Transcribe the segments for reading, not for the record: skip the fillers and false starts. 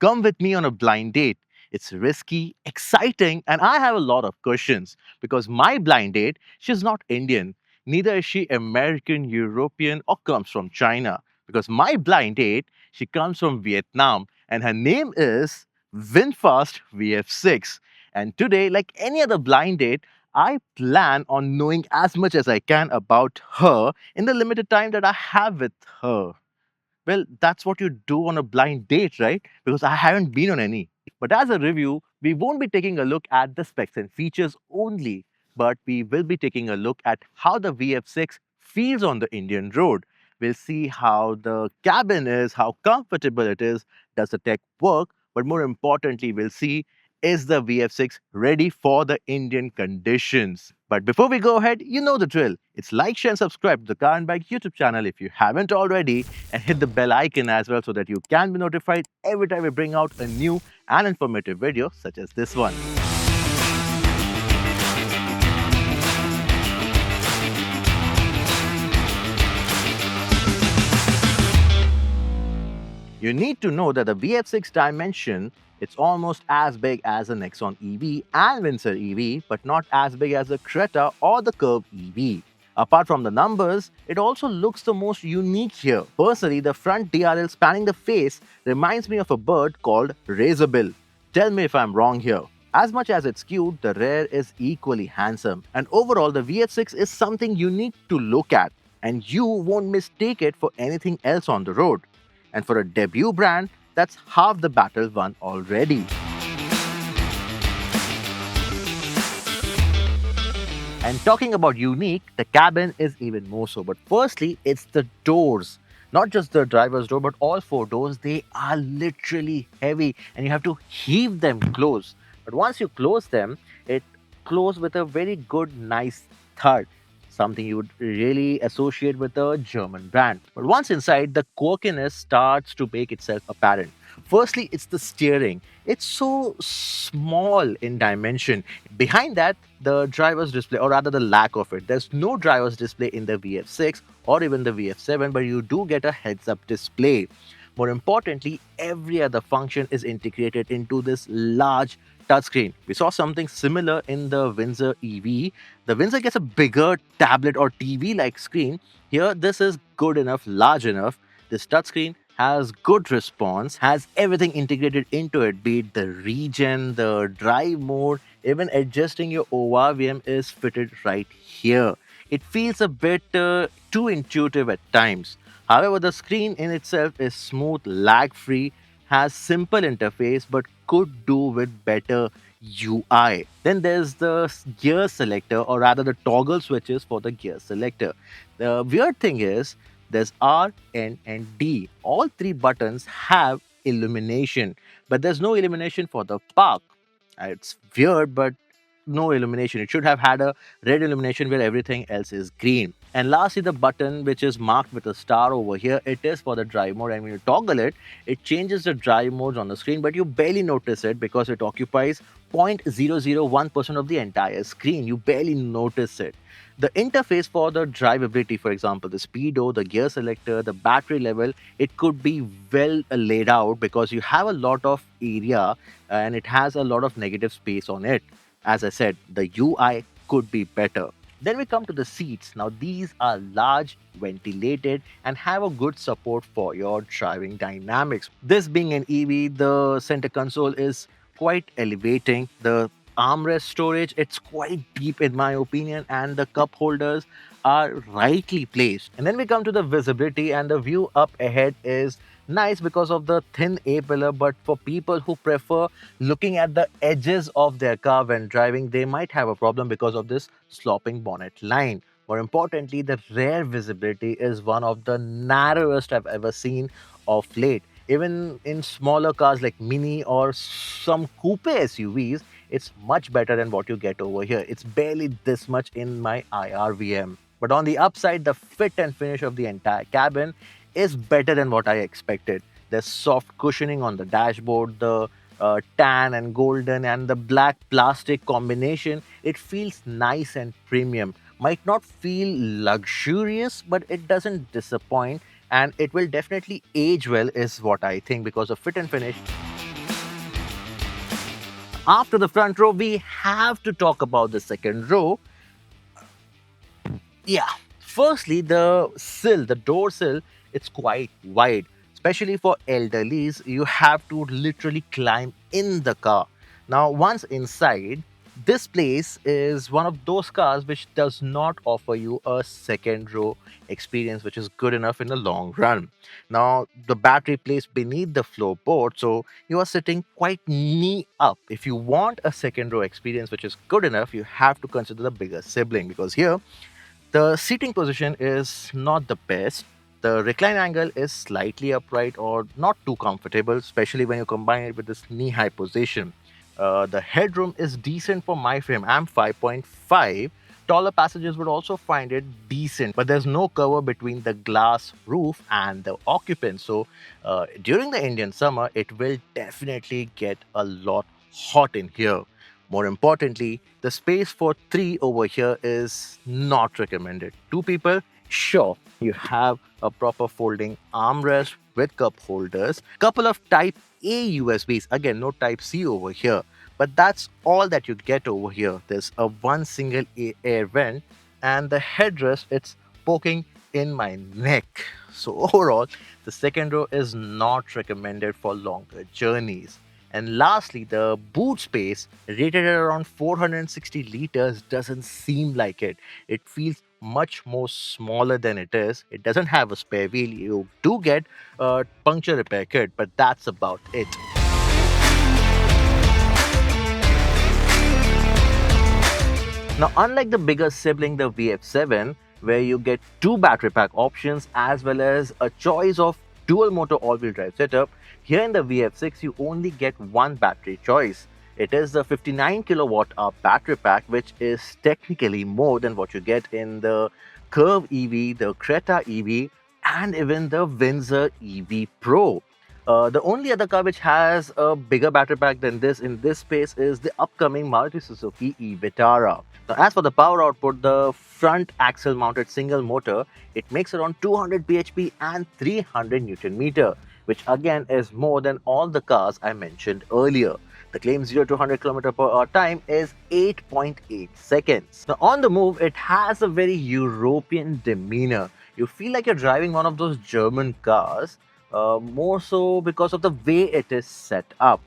Come with me on a blind date. It's risky, exciting, and I have a lot of questions because my blind date, she's not Indian, neither is she American, European, or comes from China. Because my blind date, she comes from Vietnam, and her name is Vinfast VF6. And today, like any other blind date, I plan on knowing as much as I can about her in the limited time that I have with her. Well, that's what you do on a blind date, right? Because I haven't been on any. But as a review, we won't be taking a look at the specs and features only, but we will be taking a look at how the VF6 feels on the Indian road. We'll see how the cabin is, how comfortable it is, does the tech work, but more importantly, we'll see is the VF6 ready for the Indian conditions? But before we go ahead, you know the drill. It's like, share, and subscribe to the Car and Bike YouTube channel if you haven't already, and hit the bell icon as well so that you can be notified every time we bring out a new and informative video such as this one. You need to know that the VF6 dimension, it's almost as big as the Nexon EV and Windsor EV, but not as big as the Creta or the Curvv EV. Apart from the numbers, it also looks the most unique here. Personally, the front DRL spanning the face reminds me of a bird called Razorbill. Tell me if I'm wrong here. As much as it's cute, the rear is equally handsome. And overall, the VF6 is something unique to look at, and you won't mistake it for anything else on the road. And for a debut brand, that's half the battle won already. And talking about unique, the cabin is even more so. But firstly, it's the doors. Not just the driver's door, but all four doors, they are literally heavy and you have to heave them close. But once you close them, it closes with a very good, nice thud. Something you would really associate with a German brand. But once inside, the quirkiness starts to make itself apparent. Firstly, it's the steering. It's so small in dimension. Behind that, the driver's display, or rather the lack of it. There's no driver's display in the VF6 or even the VF7, but you do get a heads-up display. More importantly, every other function is integrated into this large touchscreen. We saw something similar in the Windsor EV. The Windsor gets a bigger tablet or TV-like screen. Here, this is good enough, large enough. This touchscreen has good response, has everything integrated into it, be it the regen, the drive mode, even adjusting your ORVM is fitted right here. It feels a bit too intuitive at times. However, the screen in itself is smooth, lag-free, has simple interface, but could do with better UI. Then there's the gear selector, or rather the toggle switches for the gear selector. The weird thing is there's R, N, and D. All three buttons have illumination, but there's no illumination for the park. It's weird, but no illumination. It should have had a red illumination where everything else is green. And lastly, the button which is marked with a star over here, it is for the drive mode, and when you toggle it, it changes the drive modes on the screen, but you barely notice it because it occupies 0.001% of the entire screen. You barely notice it. The interface for the drivability, for example, the speedo, the gear selector, the battery level, it could be well laid out because you have a lot of area and it has a lot of negative space on it. As I said, the UI could be better. Then we come to the seats. Now these are large, ventilated, and have a good support for your driving dynamics. This being an EV, the center console is quite elevating. The armrest storage, it's quite deep in my opinion, and the cup holders are rightly placed. And then we come to the visibility, and the view up ahead is nice because of the thin A-pillar, but for people who prefer looking at the edges of their car when driving, they might have a problem because of this sloping bonnet line. More importantly, the rear visibility is one of the narrowest I've ever seen of late. Even in smaller cars like Mini or some coupe SUVs, it's much better than what you get over here. It's barely this much in my IRVM. But on the upside, the fit and finish of the entire cabin is better than what I expected. There's soft cushioning on the dashboard, the tan and golden and the black plastic combination. It feels nice and premium. Might not feel luxurious, but it doesn't disappoint, and it will definitely age well is what I think, because of fit and finish after the front row, we have to talk about the second row. Yeah. Firstly, the door sill, it's quite wide. Especially for elderlies, you have to literally climb in the car. Now, once inside, this place is one of those cars which does not offer you a second row experience, which is good enough in the long run. Now, the battery placed beneath the floorboard, so you are sitting quite knee up. If you want a second row experience which is good enough, you have to consider the bigger sibling, because here the seating position is not the best. The recline angle is slightly upright or not too comfortable, especially when you combine it with this knee high position. The headroom is decent for my frame. I'm 5.5. Taller passengers would also find it decent, but there's no cover between the glass roof and the occupant. So, during the Indian summer, it will definitely get a lot hot in here. More importantly, the space for three over here is not recommended. Two people, sure, you have a proper folding armrest with cup holders, couple of Type A USBs, again, no Type C over here. But that's all that you get over here. There's a one single air vent, and the headrest, it's poking in my neck. So overall, the second row is not recommended for longer journeys. And lastly, the boot space, rated at around 460 liters, doesn't seem like it. It feels much more smaller than it is. It doesn't have a spare wheel. You do get a puncture repair kit, but that's about it. Now, unlike the bigger sibling, the VF7, where you get two battery pack options as well as a choice of dual motor all-wheel drive setup, here in the VF6 you only get one battery choice. It is the 59 kilowatt hour battery pack, which is technically more than what you get in the Curvv EV, the Creta EV, and even the Windsor EV Pro. The only other car which has a bigger battery pack than this in this space is the upcoming Maruti Suzuki e-Vitara. Now, as for the power output, the front axle mounted single motor, it makes around 200 bhp and 300 Newton meter, which again is more than all the cars I mentioned earlier. The claimed 0 to 100 km per hour time is 8.8 seconds. Now, on the move, it has a very European demeanor. You feel like you're driving one of those German cars, more so because of the way it is set up.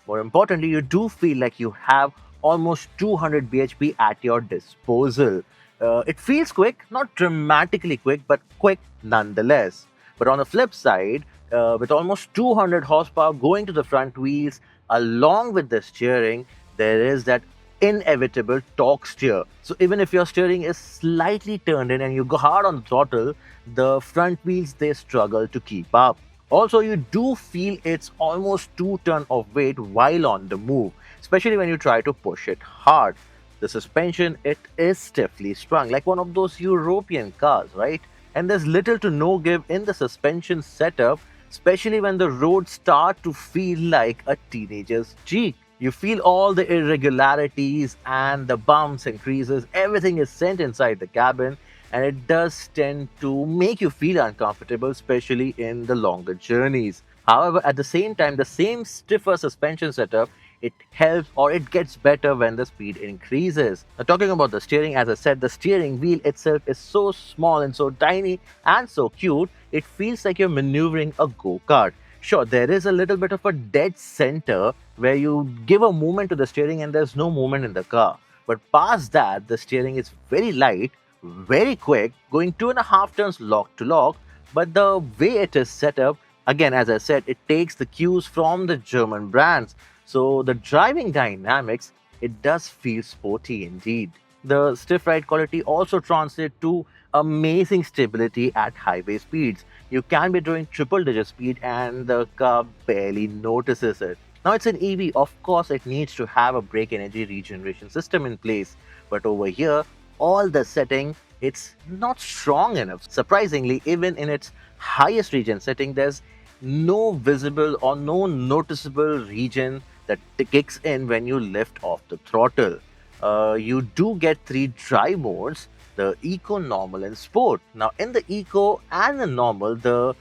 More importantly, you do feel like you have almost 200 bhp at your disposal. It feels quick, not dramatically quick, but quick nonetheless. But on the flip side, with almost 200 horsepower going to the front wheels, along with the steering, there is that inevitable torque steer. So even if your steering is slightly turned in and you go hard on the throttle, the front wheels, they struggle to keep up. Also, you do feel it's almost 2 tons of weight while on the move, especially when you try to push it hard. The suspension, it is stiffly strung, like one of those European cars, right? And there's little to no give in the suspension setup, especially when the roads start to feel like a teenager's cheek. You feel all the irregularities and the bumps and creases, everything is sent inside the cabin, and it does tend to make you feel uncomfortable, especially in the longer journeys. However, at the same time, the same stiffer suspension setup, it helps or it gets better when the speed increases. Now, talking about the steering, as I said, the steering wheel itself is so small and so tiny and so cute, it feels like you're maneuvering a go-kart. Sure, there is a little bit of a dead center where you give a movement to the steering and there's no movement in the car. But past that, the steering is very light, very quick, going 2.5 tons lock to lock. But the way it is set up, again, as I said, it takes the cues from the German brands. So the driving dynamics, it does feel sporty indeed. The stiff ride quality also translates to amazing stability at highway speeds. You can be doing triple digit speed and the car barely notices it. Now it's an EV, of course it needs to have a brake energy regeneration system in place. But over here, all the setting, it's not strong enough. Surprisingly, even in its highest regen setting, there's no visible or no noticeable regen that kicks in when you lift off the throttle. You do get three drive modes: the Eco, Normal, and Sport. Now, in the Eco and the Normal, the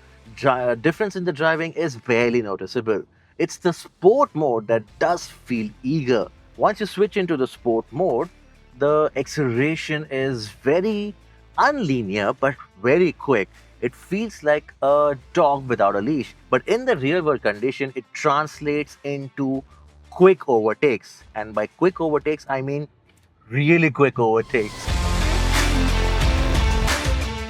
difference in the driving is barely noticeable. It's the Sport mode that does feel eager. Once you switch into the sport mode, the acceleration is very unlinear but very quick. It feels like a dog without a leash, but in the real world condition, it translates into quick overtakes. And by quick overtakes, I mean really quick overtakes.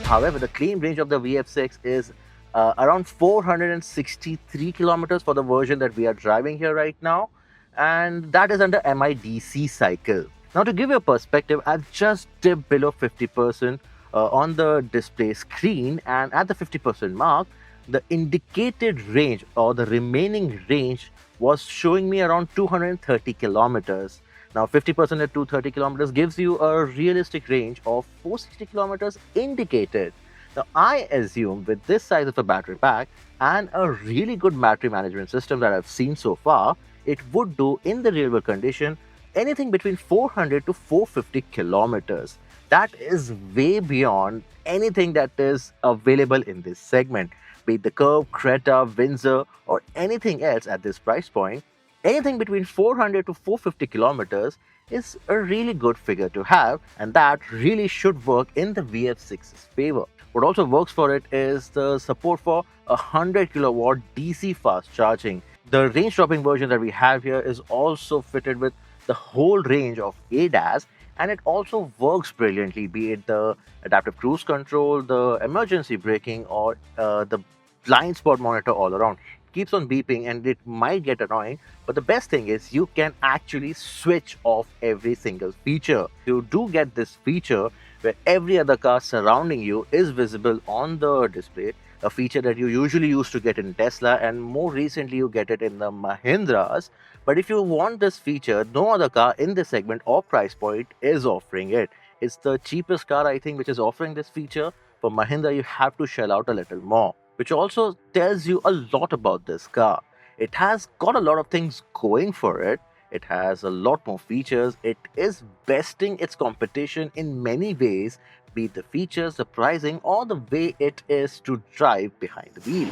However, the claim range of the VF6 is around 463 kilometers for the version that we are driving here right now, and that is under MIDC cycle. Now, to give you a perspective, I've just dipped below 50% on the display screen, and at the 50% mark, the indicated range or the remaining range was showing me around 230 kilometers. Now, 50% at 230 kilometers gives you a realistic range of 460 kilometers indicated. Now, I assume with this size of a battery pack and a really good battery management system that I've seen so far, it would do in the real world condition anything between 400 to 450 kilometers. That is way beyond anything that is available in this segment, be it the Curvv, Creta, Windsor, or anything else at this price point. Anything between 400 to 450 kilometers is a really good figure to have, and that really should work in the VF6's favor. What also works for it is the support for 100 kilowatt DC fast charging. The range dropping version that we have here is also fitted with the whole range of ADAS, and it also works brilliantly, be it the adaptive cruise control, the emergency braking, or the blind spot monitor all around. Keeps on beeping and it might get annoying, but the best thing is you can actually switch off every single feature. You do get this feature where every other car surrounding you is visible on the display, a feature that you usually used to get in Tesla, and more recently you get it in the Mahindras. But if you want this feature, no other car in this segment or price point is offering it. It's the cheapest car, I think, which is offering this feature. For Mahindra, you have to shell out a little more, which also tells you a lot about this car. It has got a lot of things going for it. It has a lot more features. It is besting its competition in many ways, be it the features, the pricing, or the way it is to drive behind the wheel.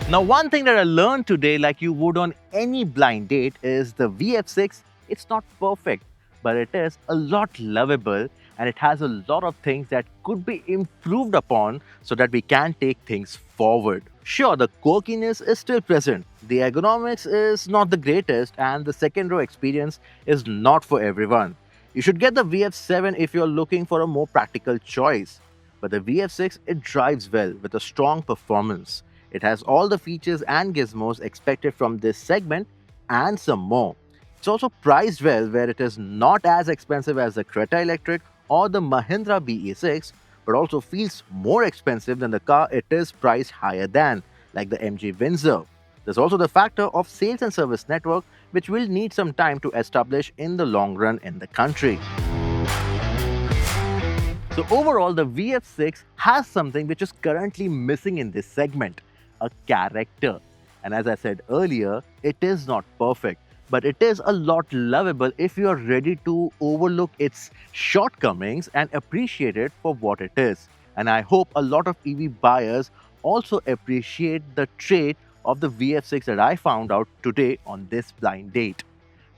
Now, one thing that I learned today, like you would on any blind date, is the VF6, it's not perfect, but it is a lot lovable, and it has a lot of things that could be improved upon so that we can take things forward. Sure, the quirkiness is still present, the ergonomics is not the greatest, and the second row experience is not for everyone. You should get the VF7 if you're looking for a more practical choice. But the VF6, it drives well with a strong performance. It has all the features and gizmos expected from this segment and some more. It's also priced well, where it is not as expensive as the Creta Electric or the Mahindra BE6, but also feels more expensive than the car it is priced higher than, like the MG Windsor. There's also the factor of sales and service network, which will need some time to establish in the long run in the country. So overall, the VF6 has something which is currently missing in this segment, a character. And as I said earlier, it is not perfect, but it is a lot lovable if you are ready to overlook its shortcomings and appreciate it for what it is. And I hope a lot of EV buyers also appreciate the trait of the VF6 that I found out today on this blind date.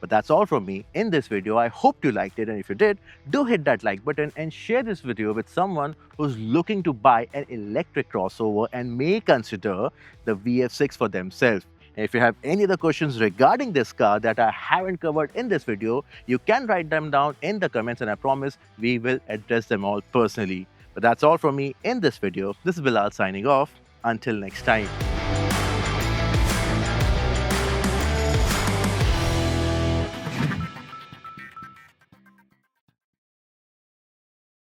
But that's all from me in this video. I hope you liked it, and if you did, do hit that like button and share this video with someone who's looking to buy an electric crossover and may consider the VF6 for themselves. And if you have any other questions regarding this car that I haven't covered in this video, you can write them down in the comments, and I promise we will address them all personally. But that's all from me in this video. This is Bilal signing off. Until next time.